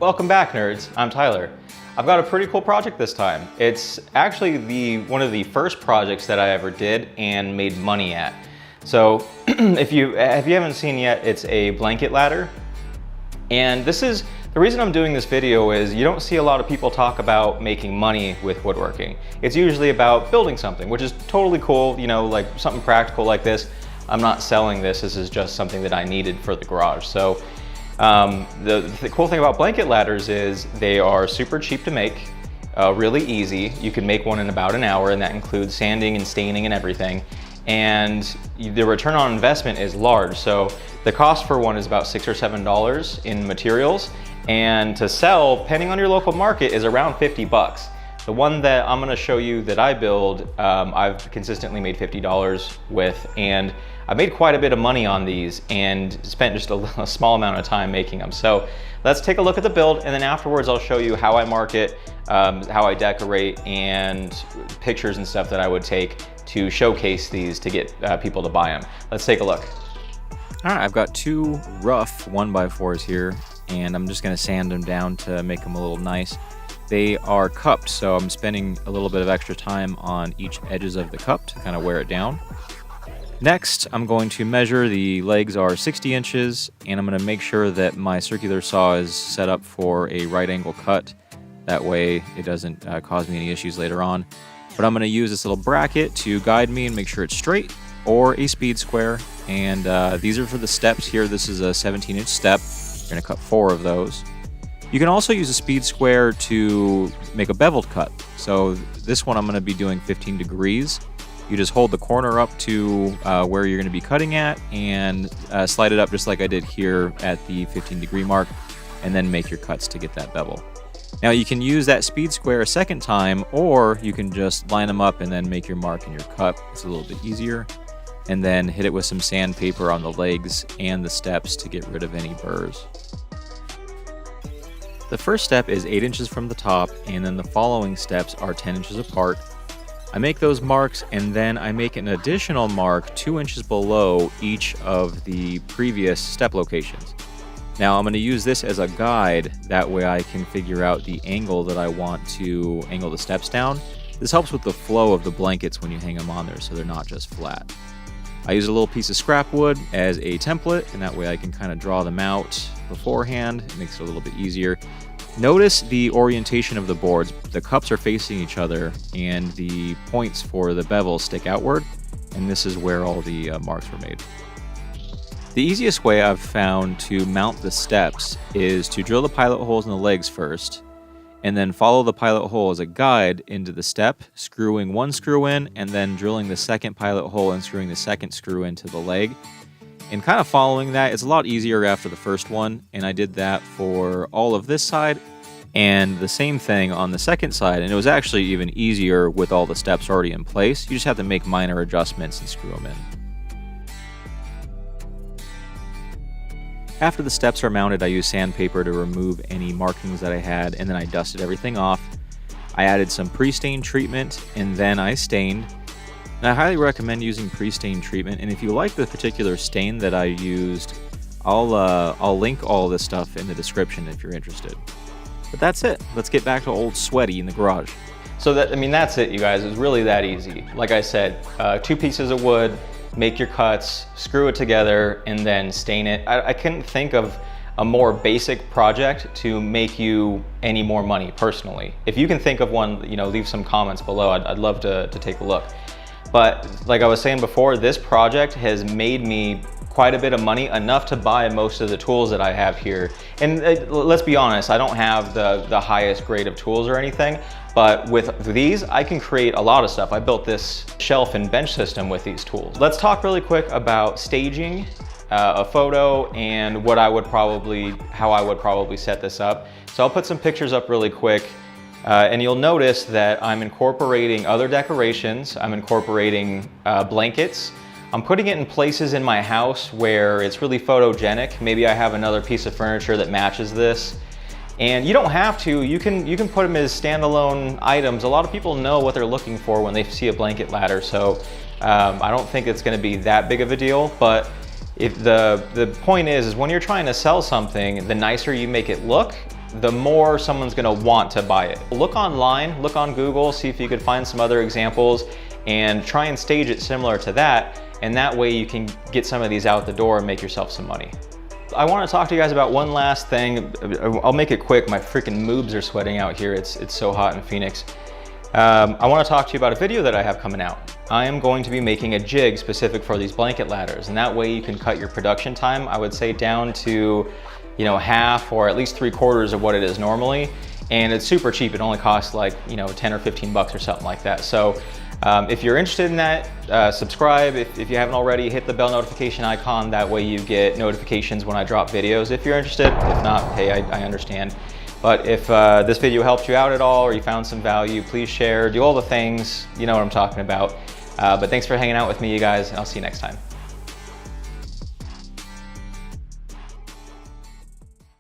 Welcome back, nerds. I'm Tyler. I've got a pretty cool project this time. It's actually one of the first projects that I ever did and made money at. So if you haven't seen yet, it's a blanket ladder. And the reason I'm doing this video is you don't see a lot of people talk about making money with woodworking. It's usually about building something, which is totally cool, you know, like something practical like this. I'm not selling this. This is just something that I needed for the garage. So the cool thing about blanket ladders is they are super cheap to make, really easy. You can make one in about an hour, and that includes sanding and staining and everything. And the return on investment is large. So the cost for one is about $6 or $7 in materials. And to sell, depending on your local market, is around 50 bucks. The one that I'm gonna show you that I build, I've consistently made $50 with, and I made quite a bit of money on these and spent just a small amount of time making them. So let's take a look at the build, and then afterwards I'll show you how I market, how I decorate, and pictures and stuff that I would take to showcase these to get people to buy them. Let's take a look. All right, I've got two rough 1x4s here, and I'm just gonna sand them down to make them a little nice. They are cupped, so I'm spending a little bit of extra time on each edges of the cup to kind of wear it down. Next, I'm going to measure. The legs are 60 inches, and I'm going to make sure that my circular saw is set up for a right angle cut. That way it doesn't cause me any issues later on. But I'm going to use this little bracket to guide me and make sure it's straight, or a speed square. And these are for the steps here. This is a 17-inch step. We're going to cut 4 of those. You can also use a speed square to make a beveled cut. So this one I'm going to be doing 15 degrees. You just hold the corner up to where you're going to be cutting at, and slide it up just like I did here at the 15-degree mark, and then make your cuts to get that bevel. Now you can use that speed square a second time, or you can just line them up and then make your mark in your cut. It's a little bit easier. And then hit it with some sandpaper on the legs and the steps to get rid of any burrs. The first step is 8 inches from the top, and then the following steps are 10 inches apart. I make those marks, and then I make an additional mark 2 inches below each of the previous step locations. Now I'm going to use this as a guide, that way I can figure out the angle that I want to angle the steps down. This helps with the flow of the blankets when you hang them on there, so they're not just flat. I use a little piece of scrap wood as a template, and that way I can kind of draw them out beforehand. It makes it a little bit easier. Notice the orientation of the boards. The cups are facing each other, and the points for the bevels stick outward, and this is where all the marks were made. The easiest way I've found to mount the steps is to drill the pilot holes in the legs first, and then follow the pilot hole as a guide into the step, screwing one screw in, and then drilling the second pilot hole and screwing the second screw into the leg. And kind of following that, it's a lot easier after the first one, and I did that for all of this side, and the same thing on the second side, and it was actually even easier with all the steps already in place. You just have to make minor adjustments and screw them in. After the steps are mounted, I used sandpaper to remove any markings that I had, and then I dusted everything off. I added some pre-stain treatment, and then I stained. And I highly recommend using pre-stain treatment, and if you like the particular stain that I used, I'll link all this stuff in the description if you're interested. But that's it. Let's get back to old Sweaty in the garage. So that's it, you guys. It's really that easy. Like I said, 2 pieces of wood, make your cuts, screw it together, and then stain it. I couldn't think of a more basic project to make you any more money personally. If you can think of one, you know, leave some comments below. I'd love to take a look. But like I was saying before, this project has made me quite a bit of money, enough to buy most of the tools that I have here. And let's be honest, I don't have the highest grade of tools or anything, but with these, I can create a lot of stuff. I built this shelf and bench system with these tools. Let's talk really quick about staging a photo and how I would probably set this up. So I'll put some pictures up really quick. And you'll notice that I'm incorporating other decorations. I'm incorporating blankets. I'm putting it in places in my house where it's really photogenic. Maybe I have another piece of furniture that matches this. And you don't have to, you can put them as standalone items. A lot of people know what they're looking for when they see a blanket ladder, so I don't think it's gonna be that big of a deal, but if the point is when you're trying to sell something, the nicer you make it look, the more someone's gonna want to buy it. Look online, look on Google, see if you could find some other examples and try and stage it similar to that. And that way you can get some of these out the door and make yourself some money. I want to talk to you guys about one last thing. I'll make it quick. My freaking moobs are sweating out here. It's so hot in Phoenix. I want to talk to you about a video that I have coming out. I am going to be making a jig specific for these blanket ladders, and that way you can cut your production time, I would say, down to, you know, half or at least 3/4 of what it is normally. And it's super cheap. It only costs like, you know, 10 or 15 bucks or something like that. So if you're interested in that, subscribe. If you haven't already, hit the bell notification icon. That way you get notifications when I drop videos if you're interested. If not, hey, I understand. But if this video helped you out at all or you found some value, please share, do all the things. You know what I'm talking about. But thanks for hanging out with me, you guys, and I'll see you next time.